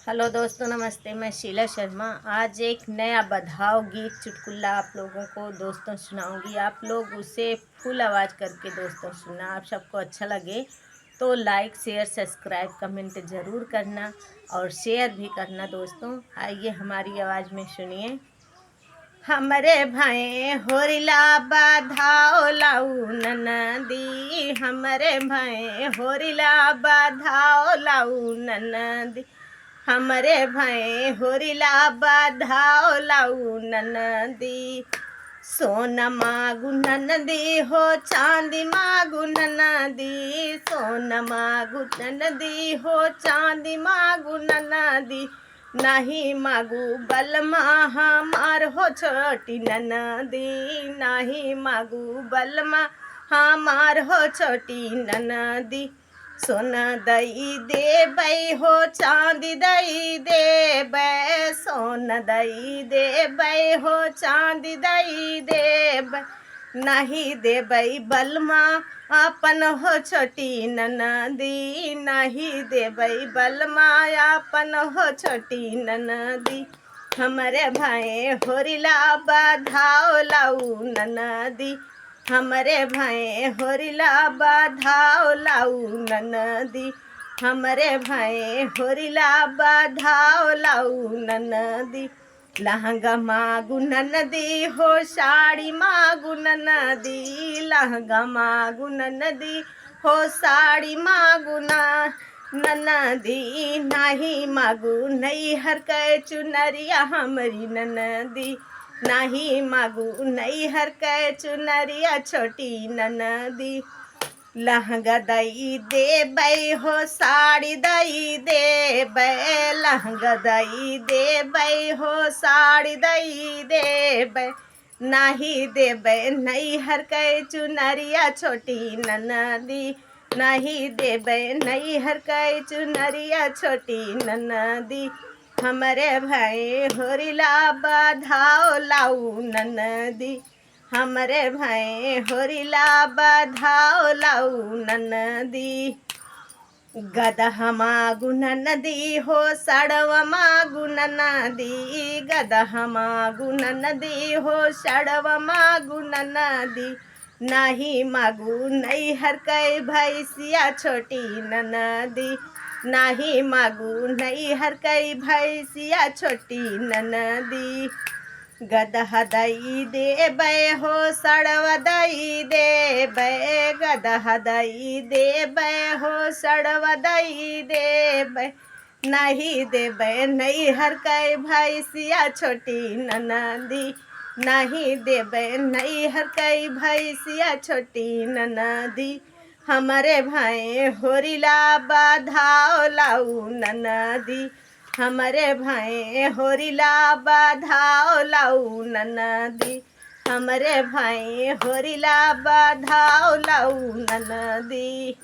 Hello दोस्तों, नमस्ते। मैं शीला शर्मा आज एक नया बधाव गीत चुटकुला आप लोगों को दोस्तों सुनाऊंगी। आप लोग उसे फुल आवाज़ करके दोस्तों सुनना। आप सबको अच्छा लगे तो लाइक शेयर सब्सक्राइब कमेंट ज़रूर करना और शेयर भी करना दोस्तों। आइए हमारी आवाज़ में सुनिए। हमरे भाई होरिला बाधाओ लाऊ ननदी, हमरे भाई होरिला बाधाओ लाऊ ननदी, हमरे भाई होरिला बाधाओ लाऊ ननदी। सोना मागु ननदी हो चांदी मागु ननदी, सोना मागु ननदी हो चांदी मागु ननदी, नहीं मागू बलमा हमार हो छोटी ननदी, नहीं मागू बलमा हमार हो छोटी ननदी। सोना दई दे बई हो चांदी दई दे बै, सोना दई दे बई हो चांदी दई दे बै, नहीं दे बई बलमा अपन हो छोटी ननदी, नहीं दे बई बलमा अपन हो छोटी ननदी। हमरे भाई होरिला बाधाओ लाऊ ननदी, हमरे भाई होरिला बाधाओ लाऊ ननदी, हमरे भाई होरिला बाधाओ लाऊ ननदी। लहंगा मागु ननदी हो साड़ी मागु ननदी, लहंगा मागु ननदी हो साड़ी मागु ननदी, नाही मागु नई हर कै चुनरिया हमरी ननदी, नाही मागू नई हर कै चुनरिया छोटी ननदी। लहंगा दई दे बई हो साड़ी दई दे बै, लहंगा दई दे बई हो साड़ी दई दे बै, नाही दे बै नई हर कै चुनरिया छोटी ननदी, नहीं दे बै नई हर कै चुनरिया छोटी ननदी। हमरे भाई होरिला बाधाओ लाऊ ननदी, हमरे भाई होरिला बाधाओ लाऊ ननदी। गदह मागु ननदी हो सड़वा मागु ननदी, गदह मागु ननदी हो सड़वा मागु ननदी, नाही मागू नई हर कै भैंसिया छोटी ननदी, नाही मागू नई हर कै भैंसिया छोटी ननदी। गदह दई दे बै हो सड़वा दई दे बै, गदह दई दे बै हो सड़वा दई दे बै, नहीं दे बै नई हर कै भैंसिया छोटी ननदी, नहीं दे बै नई हर कै भैंसिया छोटी ननदी। हमरे भाई होरिला बाधाओ लाऊ ननदी, हमरे भाई होरिला बाधाओ लाऊ ननदी, हमरे भाई होरिला बाधाओ लाऊ ननदी।